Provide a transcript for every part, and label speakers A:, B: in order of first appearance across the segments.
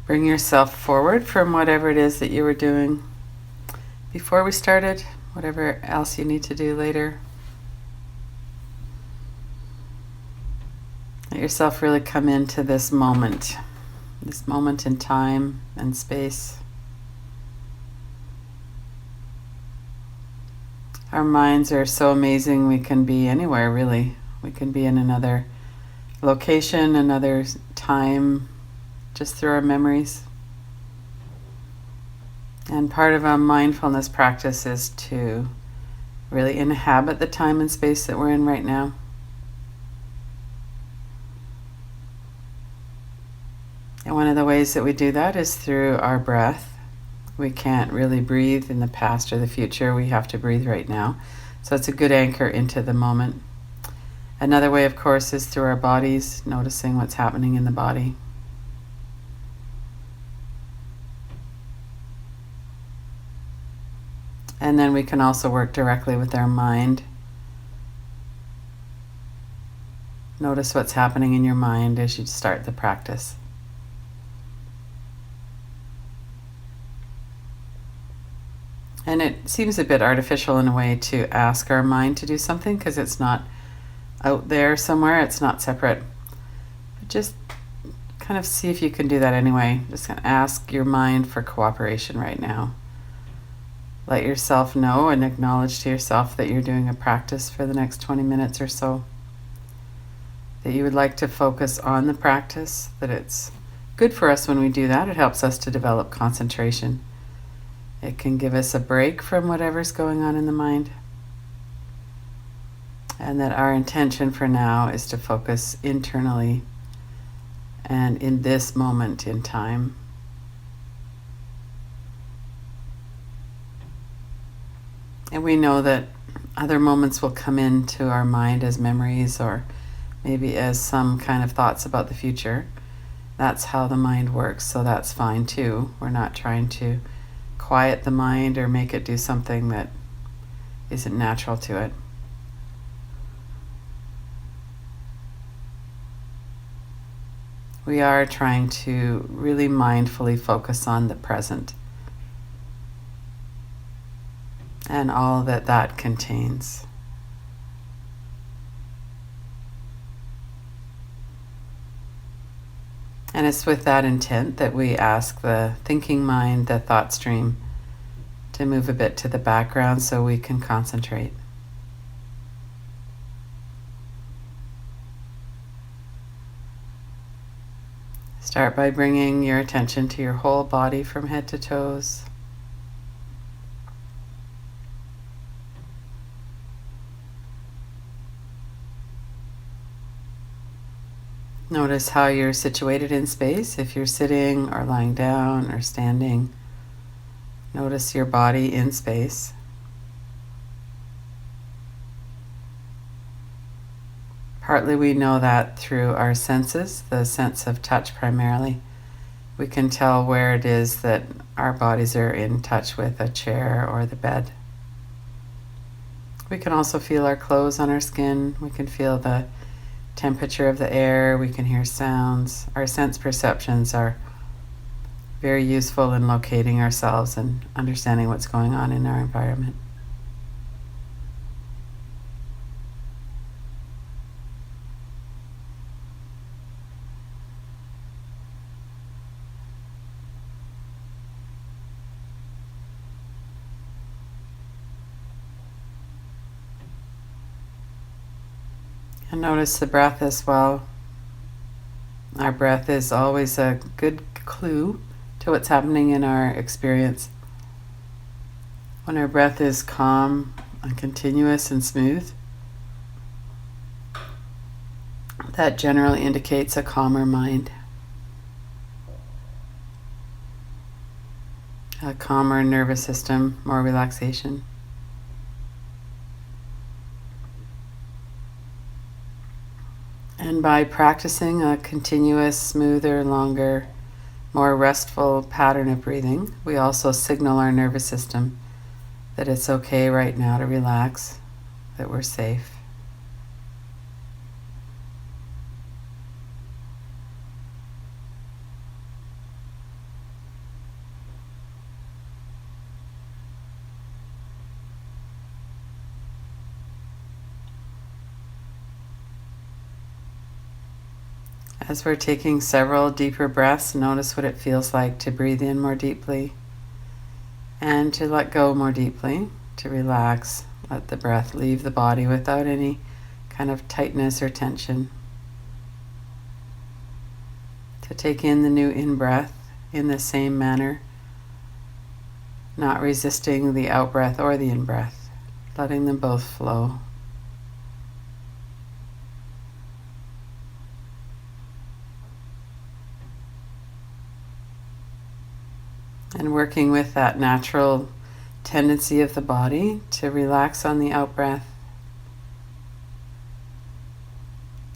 A: Bring yourself forward from whatever it is that you were doing before we started, whatever else you need to do later. Let yourself really come into this moment in time and space. Our minds are so amazing. We can be anywhere, really. We can be in another location, another time, just through our memories. And part of a mindfulness practice is to really inhabit the time and space that we're in right now. And one of the ways that we do that is through our breath. We can't really breathe in the past or the future. We have to breathe right now. So it's a good anchor into the moment. Another way, of course, is through our bodies, noticing what's happening in the body. And then we can also work directly with our mind. Notice what's happening in your mind as you start the practice. And it seems a bit artificial in a way to ask our mind to do something because it's not out there somewhere, it's not separate. But just kind of see if you can do that anyway. Just kind of ask your mind for cooperation right now. Let yourself know and acknowledge to yourself that you're doing a practice for the next 20 minutes or so. That you would like to focus on the practice, that it's good for us when we do that. It helps us to develop concentration. It can give us a break from whatever's going on in the mind. And that our intention for now is to focus internally and in this moment in time. And we know that other moments will come into our mind as memories or maybe as some kind of thoughts about the future. That's how the mind works, so that's fine too. We're not trying to quiet the mind or make it do something that isn't natural to it. We are trying to really mindfully focus on the present and all that that contains. And it's with that intent that we ask the thinking mind, the thought stream, to move a bit to the background so we can concentrate. Start by bringing your attention to your whole body from head to toes. Notice how you're situated in space, if you're sitting or lying down or standing. Notice your body in space. Partly we know that through our senses, the sense of touch primarily. We can tell where it is that our bodies are in touch with a chair or the bed. We can also feel our clothes on our skin. We can feel the temperature of the air. We can hear sounds. Our sense perceptions are very useful in locating ourselves and understanding what's going on in our environment. And notice the breath as well. Our breath is always a good clue to what's happening in our experience. When our breath is calm and continuous and smooth, that generally indicates a calmer mind, a calmer nervous system, more relaxation. And by practicing a continuous, smoother, longer, more restful pattern of breathing, we also signal our nervous system that it's okay right now to relax, that we're safe. As we're taking several deeper breaths, notice what it feels like to breathe in more deeply and to let go more deeply, to relax, let the breath leave the body without any kind of tightness or tension. To take in the new in-breath in the same manner, not resisting the out-breath or the in-breath, letting them both flow. And working with that natural tendency of the body to relax on the out-breath,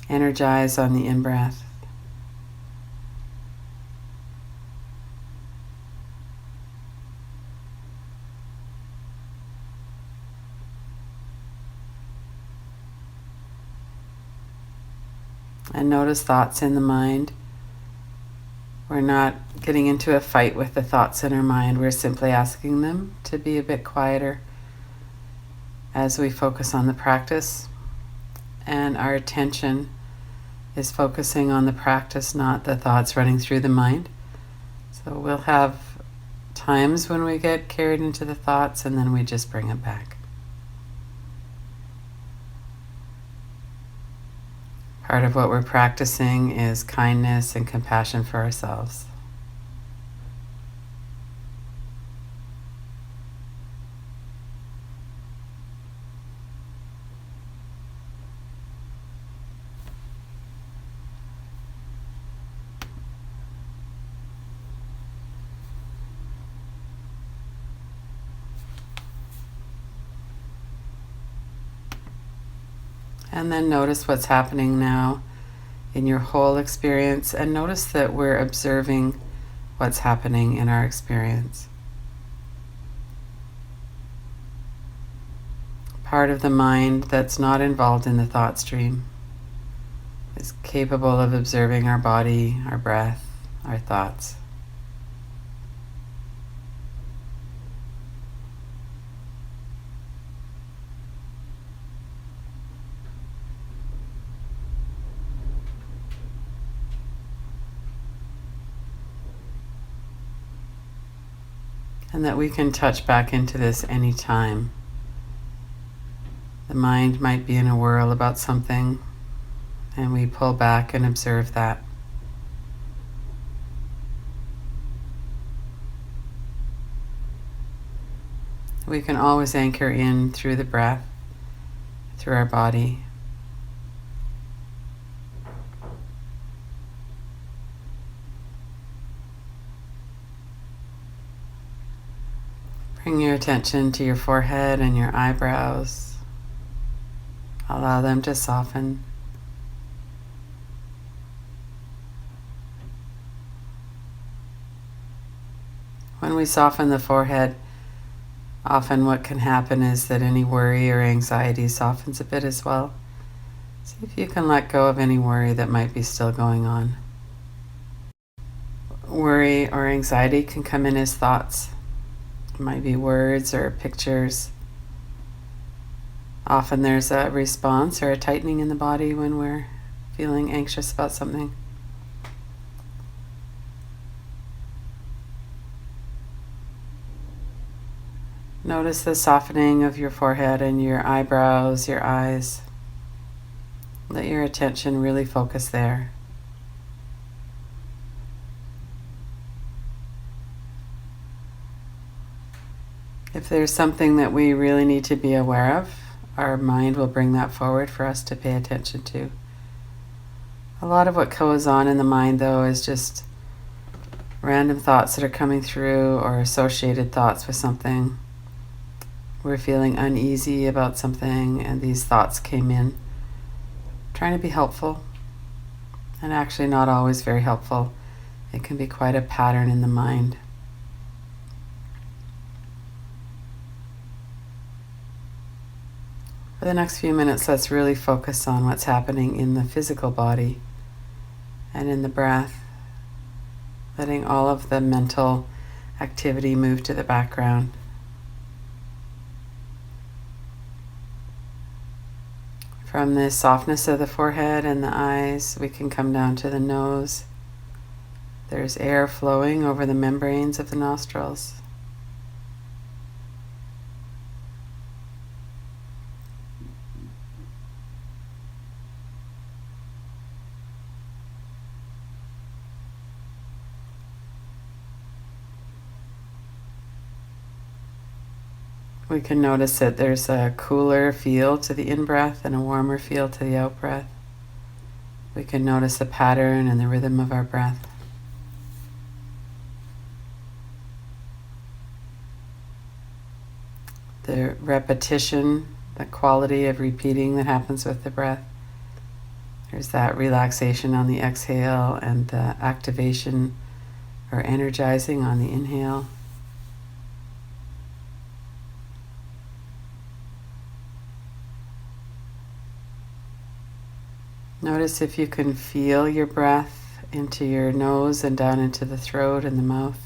A: energize on the in-breath. And notice thoughts in the mind. We're not getting into a fight with the thoughts in our mind. We're simply asking them to be a bit quieter as we focus on the practice. And our attention is focusing on the practice, not the thoughts running through the mind. So we'll have times when we get carried into the thoughts and then we just bring it back. Part of what we're practicing is kindness and compassion for ourselves. And then notice what's happening now in your whole experience, and notice that we're observing what's happening in our experience. Part of the mind that's not involved in the thought stream is capable of observing our body, our breath, our thoughts. And that we can touch back into this anytime. The mind might be in a whirl about something, and we pull back and observe that. We can always anchor in through the breath, through our body. Bring your attention to your forehead and your eyebrows. Allow them to soften. When we soften the forehead, often what can happen is that any worry or anxiety softens a bit as well. See if you can let go of any worry that might be still going on. Worry or anxiety can come in as thoughts. It might be words or pictures. Often there's a response or a tightening in the body when we're feeling anxious about something. Notice the softening of your forehead and your eyebrows, your eyes. Let your attention really focus there. If there's something that we really need to be aware of, our mind will bring that forward for us to pay attention to. A lot of what goes on in the mind, though, is just random thoughts that are coming through or associated thoughts with something. We're feeling uneasy about something and these thoughts came in. Trying to be helpful, and actually not always very helpful. It can be quite a pattern in the mind. For the next few minutes, let's really focus on what's happening in the physical body and in the breath, letting all of the mental activity move to the background. From the softness of the forehead and the eyes, we can come down to the nose. There's air flowing over the membranes of the nostrils. We can notice that there's a cooler feel to the in-breath and a warmer feel to the out-breath. We can notice the pattern and the rhythm of our breath. The repetition, the quality of repeating that happens with the breath. There's that relaxation on the exhale and the activation or energizing on the inhale. Notice if you can feel your breath into your nose and down into the throat and the mouth.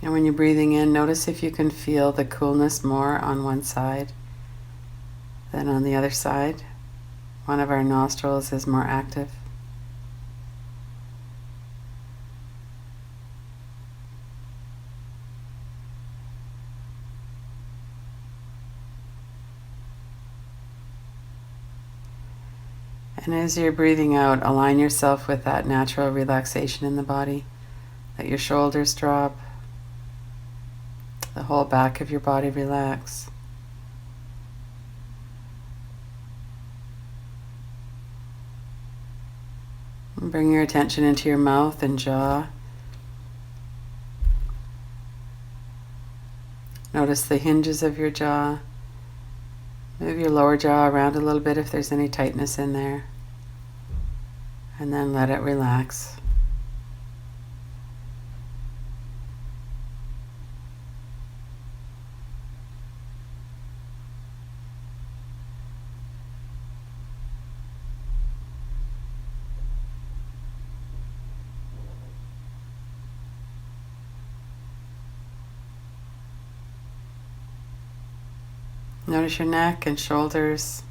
A: And when you're breathing in, notice if you can feel the coolness more on one side than on the other side. One of our nostrils is more active. And as you're breathing out, align yourself with that natural relaxation in the body. Let your shoulders drop. The whole back of your body relax. And bring your attention into your mouth and jaw. Notice the hinges of your jaw. Move your lower jaw around a little bit if there's any tightness in there. And then let it relax. Notice your neck and shoulders,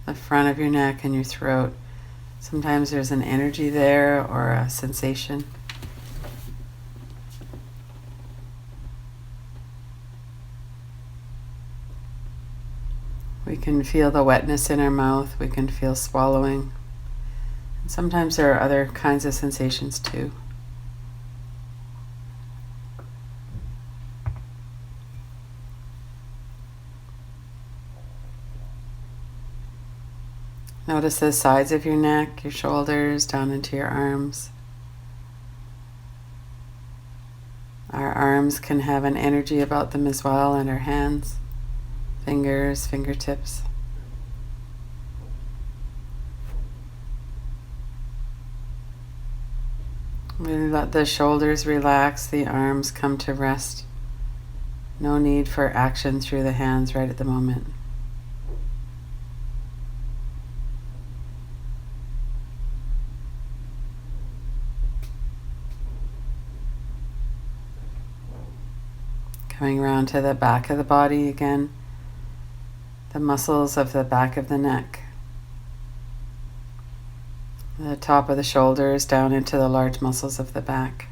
A: the front of your neck and your throat. Sometimes there's an energy there or a sensation. We can feel the wetness in our mouth. We can feel swallowing. And sometimes there are other kinds of sensations too. Notice the sides of your neck, your shoulders, down into your arms. Our arms can have an energy about them as well, and our hands, fingers, fingertips. Really let the shoulders relax, the arms come to rest. No need for action through the hands right at the moment. Coming around to the back of the body again, the muscles of the back of the neck, the top of the shoulders down into the large muscles of the back.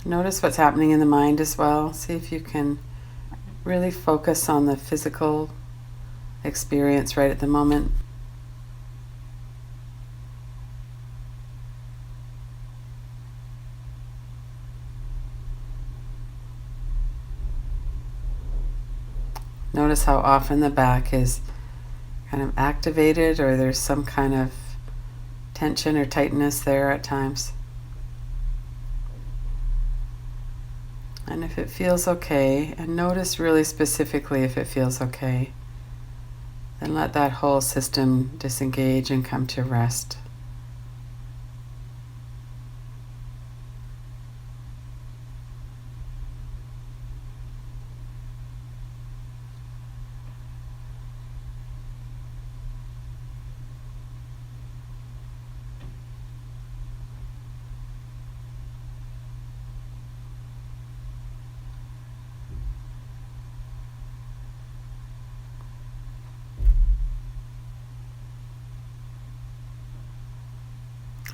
A: Notice what's happening in the mind as well. See if you can really focus on the physical experience right at the moment. Notice how often the back is kind of activated, or there's some kind of tension or tightness there at times. And if it feels okay, and notice really specifically if it feels okay, then let that whole system disengage and come to rest.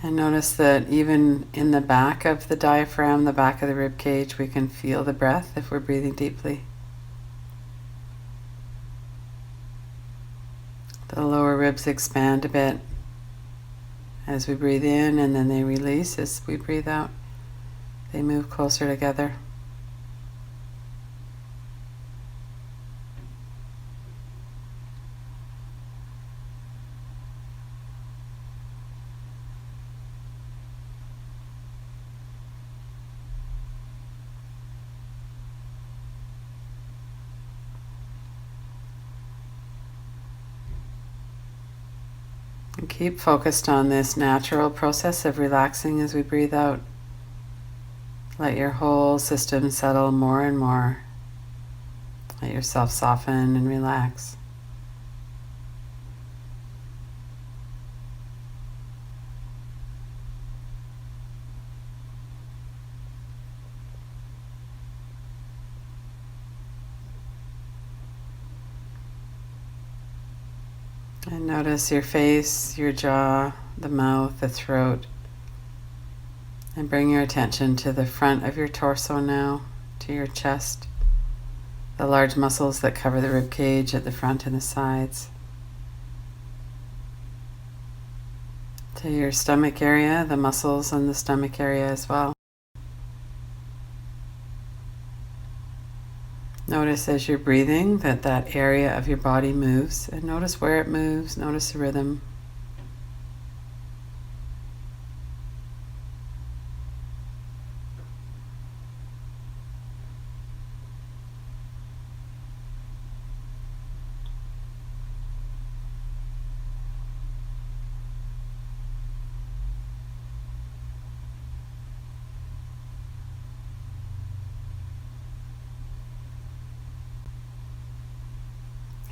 A: And notice that even in the back of the diaphragm, the back of the rib cage, we can feel the breath if we're breathing deeply. The lower ribs expand a bit as we breathe in, and then they release as we breathe out. They move closer together. And keep focused on this natural process of relaxing as we breathe out. Let your whole system settle more and more. Let yourself soften and relax. And notice your face, your jaw, the mouth, the throat. And bring your attention to the front of your torso now, to your chest, the large muscles that cover the rib cage at the front and the sides. To your stomach area, the muscles in the stomach area as well. Notice as you're breathing that that area of your body moves, and notice where it moves, notice the rhythm.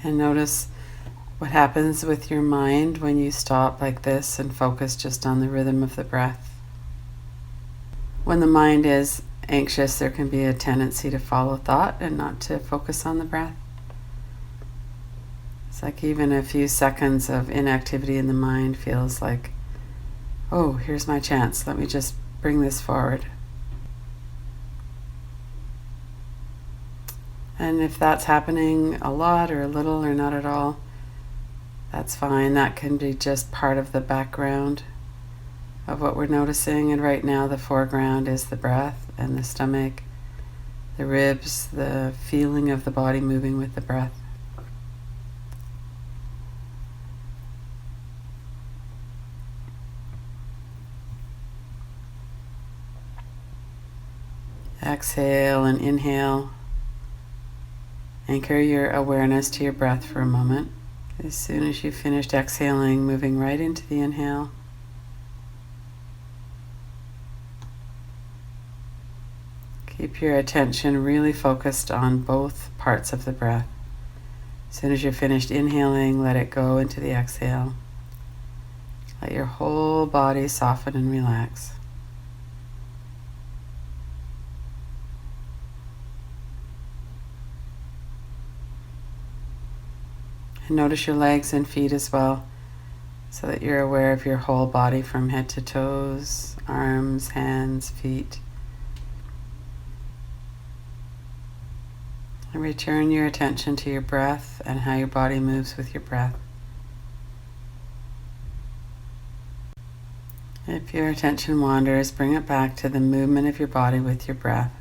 A: And notice what happens with your mind when you stop like this and focus just on the rhythm of the breath. When the mind is anxious, there can be a tendency to follow thought and not to focus on the breath. It's like even a few seconds of inactivity in the mind feels like, oh, here's my chance. Let me just bring this forward. And if that's happening a lot or a little or not at all, that's fine. That can be just part of the background of what we're noticing. And right now the foreground is the breath and the stomach, the ribs, the feeling of the body moving with the breath. Exhale and inhale. Anchor your awareness to your breath for a moment. As soon as you've finished exhaling, moving right into the inhale. Keep your attention really focused on both parts of the breath. As soon as you're finished inhaling, let it go into the exhale. Let your whole body soften and relax. And notice your legs and feet as well, so that you're aware of your whole body from head to toes, arms, hands, feet. And return your attention to your breath and how your body moves with your breath. If your attention wanders, bring it back to the movement of your body with your breath.